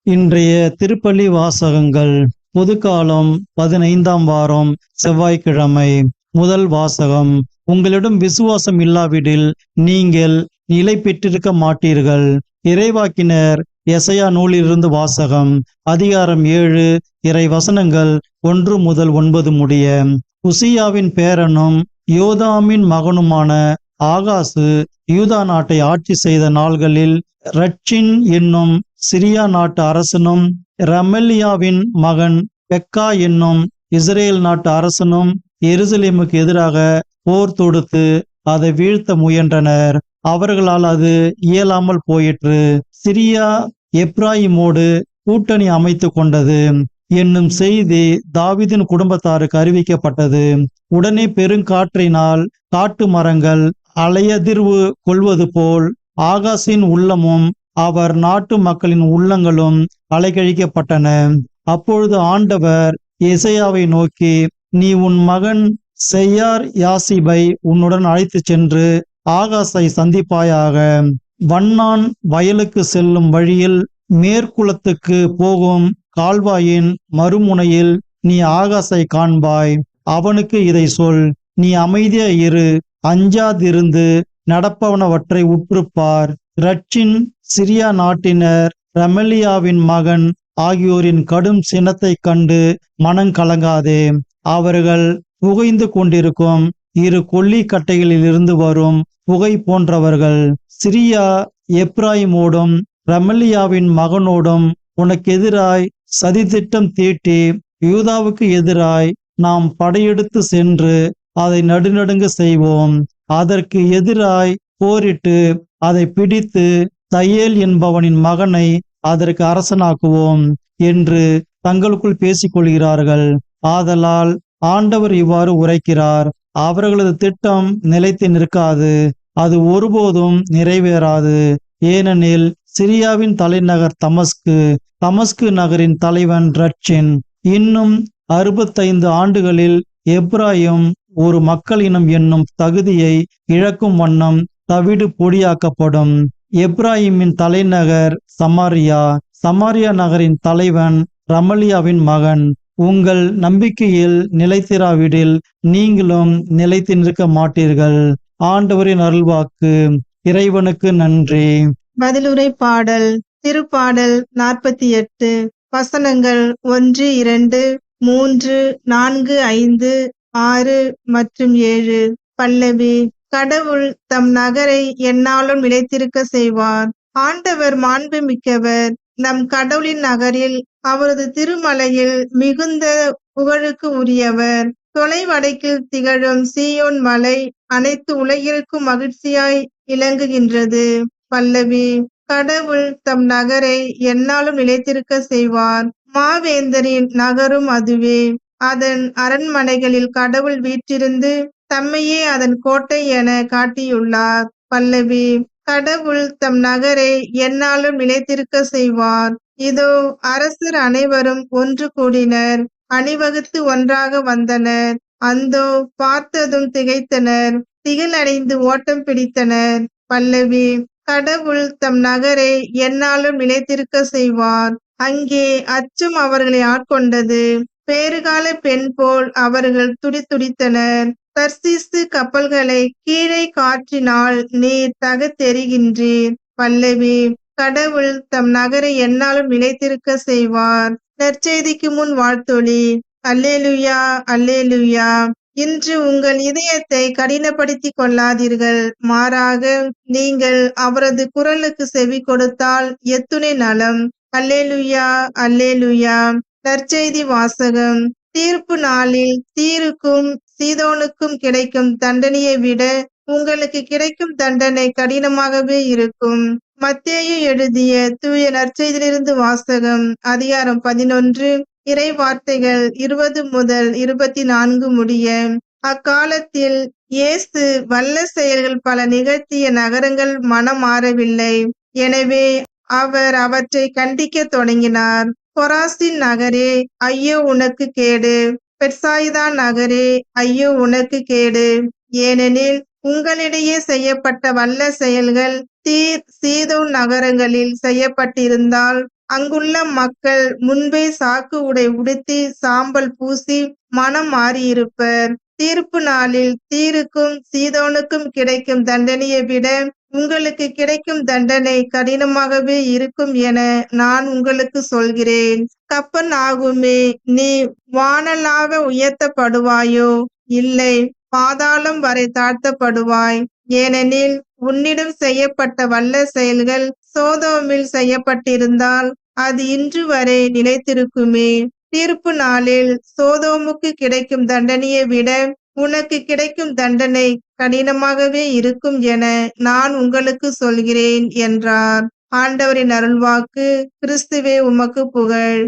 இன்றைய திருப்பலி வாசகங்கள். பொதுக்காலம் 15ஆம் வாரம், செவ்வாய்க்கிழமை. முதல் வாசகம். உங்களிடம் விசுவாசம் இல்லாவிடில் நீங்கள் நிலை பெற்றிருக்க மாட்டீர்கள். இறைவாக்கினர் எசையா நூலிலிருந்து வாசகம். அதிகாரம் 7, இறை வசனங்கள் 1 முதல் 9 முடிய. உசியாவின் பேரனும் யோதாமின் மகனுமான ஆகாசு யூதா நாட்டை ஆட்சி செய்த நாள்களில் ரட்சின் என்னும் சிரியா நாட்டு அரசனும் ரமலியாவின் மகன் பெக்கா என்னும் இஸ்ரேல் நாட்டு அரசனும் எருசலேமுக்கு எதிராக போர் தொடுத்து அதை வீழ்த்த முயன்றனர். அவர்களால் அது இயலாமல் போயிற்று. சிரியா எப்ராயிமோடு கூட்டணி அமைத்து கொண்டது என்னும் செய்தி தாவீதின் குடும்பத்தாருக்கு அறிவிக்கப்பட்டது. உடனே பெருங்காற்றினால் காட்டு மரங்கள் அலையதிர்வு கொள்வது போல் ஆகாசின் உள்ளமும் அவர் நாட்டு மக்களின் உள்ளங்களும் அலைக்கழிக்கப்பட்டன. அப்பொழுது ஆண்டவர் எசையாவை நோக்கி, நீ உன் மகன் செய்யார் யாசிபை உன்னுடன் அழைத்து சென்று ஆகாசை சந்திப்பாயாக. வண்ணான் வயலுக்கு செல்லும் வழியில் மேற்குலத்துக்கு போகும் கால்வாயின் மறுமுனையில் நீ ஆகாசை காண்பாய். அவனுக்கு இதை சொல், நீ அமைதியா இரு, அஞ்சாதிருந்து நடப்பவனவற்றை உற்றுப்பார். ரட்சின் சிரியா நாட்டினர் ரமலியாவின் மகன் ஆகியோரின் கடும் சினத்தை கண்டு மனங்கலங்காதே. அவர்கள் புகைந்து கொண்டிருக்கும் இரு கொல்லிக்கட்டைகளில் இருந்து வரும் புகை போன்றவர்கள். சிரியா எப்ராயிமோடும் ரமலியாவின் மகனோடும் உனக்கு எதிராய் சதித்திட்டம் தீட்டி யூதாவுக்கு எதிராய் நாம் படையெடுத்து சென்று அதை நடுநடுங்க செய்வோம். அதற்கு எதிராய் போரிட்டு அதை பிடித்து தையேல் என்பவனின் மகனை அதற்கு அரசனாக்குவோம் என்று தங்களுக்குள் பேசிக்கொள்கிறார்கள். ஆதலால் ஆண்டவர் இவ்வாறு உரைக்கிறார், அவர்களது திட்டம் நிலைத்து நிற்காது, அது ஒருபோதும் நிறைவேறாது. ஏனெனில் சிரியாவின் தலைநகர் தமஸ்கு நகரின் தலைவன் ரட்சின். இன்னும் 65 ஆண்டுகளில் எப்ராயிம் ஒரு மக்கள் இனம் என்னும் தகுதியை இழக்கும் வண்ணம் தவிடு பொடியாக்கப்படும். எப்ராயிமின் தலைநகர் சமாரியா நகரின் தலைவன் ரமலியாவின் மகன். உங்கள் நம்பிக்கையில் நிலைத்திராவிடில் நீங்களும் நிலைத்து நிற்க மாட்டீர்கள். ஆண்டவரின் அருள்வாக்கு. இறைவனுக்கு நன்றி. பதிலுரை பாடல். திருப்பாடல் 48. வசனங்கள் 1, 2, 3, 4, 5, 6 மற்றும் 7. பல்லவி. கடவுள் தம் நகரை எந்நாளும் நிலைத்திருக்க செய்வார். ஆண்டவர் மாண்பு மிக்கவர். நம் கடவுளின் நகரில் அவரது திருமலையில் மிகுந்த புகழுக்கு உரியவர். தொலைவடக்கில் திகழும் சீயோன் மலை அனைத்து உலகிற்கும் மகிழ்ச்சியாய் இலங்குகின்றது. பல்லவி. கடவுள் தம் நகரை எந்நாளும் நிலைத்திருக்க செய்வார். மாவேந்தரின் நகரும் அதுவே. அதன் அரண்மனைகளில் கடவுள் வீற்றிருந்து தம்மையே அதன் கோட்டை என காட்டியுள்ளார். பல்லவி. கடவுள் தம் நகரை எந்நாளும் நிலைத்திருக்க செய்வார். இதோ அரசர் அனைவரும் ஒன்று கூடினர், அணிவகுத்து ஒன்றாக வந்தனர். அந்தோ பார்த்ததும் திகைத்தனர், திகிலடைந்து ஓட்டம் பிடித்தனர். பல்லவி. கடவுள் தம் நகரை எந்நாளும் நிலைத்திருக்க செய்வார். அங்கே அச்சம் அவர்களை ஆட்கொண்டது. பேறுகால பெண் போல் அவர்கள் துடித்துடித்தனர். தர்சீசு கப்பல்களை கீழே காற்றினால் நீர் தகத்தெறிகின்றீர். பல்லவி. கடவுள் தம் நகரை எந்நாளும் நிலைத்திருக்க செய்வார். நற்செய்திக்கு முன் வாழ்த்தொலி. அல்லேலுயா, அல்லேலுயா. இன்று உங்கள் இதயத்தை கடினப்படுத்திக் கொள்ளாதீர்கள், மாறாக நீங்கள் அவரது குரலுக்கு செவி கொடுத்தால் எத்துணை நலம். அல்லேலுயா, அல்லேலுயா. நற்செய்தி வாசகம். தீர்ப்பு நாளில் தீருக்கும் சீதோனுக்கும் கிடைக்கும் தண்டனையை விட உங்களுக்கு கிடைக்கும் தண்டனை கடினமாகவே இருக்கும். மத்தேயு எழுதிய தூய நற்செய்தியிலிருந்து வாசகம். அதிகாரம் 11, இறை வார்த்தைகள் 20 முதல் 24 முடிய. அக்காலத்தில் இயேசு வல்ல செயல்கள் பல நிகழ்த்திய நகரங்கள் மனம் மாறவில்லை. எனவே அவர் அவற்றை கண்டிக்க தொடங்கினார். கொராசின் நகரே, ஐயோ உனக்கு கேடு! பெத்சாயிதா நகரே, ஐயோ உனக்கு கேடு! ஏனெனில் உங்களிடையே செய்யப்பட்ட வல்ல செயல்கள் தீர் சீதோன் நகரங்களில் செய்யப்பட்டிருந்தால் அங்குள்ள மக்கள் முன்பே சாக்கு உடை உடுத்தி சாம்பல் பூசி மனம் மாறியிருப்பர். தீர்ப்பு நாளில் தீருக்கும் சீதோனுக்கும் கிடைக்கும் தண்டனையை விட உங்களுக்கு கிடைக்கும் தண்டனை கடினமாகவே இருக்கும் என நான் உங்களுக்கு சொல்கிறேன். கப்பர்நாகுமே, நீ வானளாவ உயர்த்தப்படுவாயோ? இல்லை, பாதாளம் வரை தாழ்த்தப்படுவாய். ஏனெனில் உன்னிடம் செய்யப்பட்ட வல்ல செயல்கள் சோதோமில் செய்யப்பட்டிருந்தால் அது இன்று வரை நிலைத்திருக்குமே. தீர்ப்பு நாளில் சோதோமுக்கு கிடைக்கும் தண்டனையை விட உனக்கு கிடைக்கும் தண்டனை கடினமாகவே இருக்கும் என நான் உங்களுக்கு சொல்கிறேன் என்றார். ஆண்டவரின் அருள்வாக்கு. கிறிஸ்துவே உமக்கு புகழ்.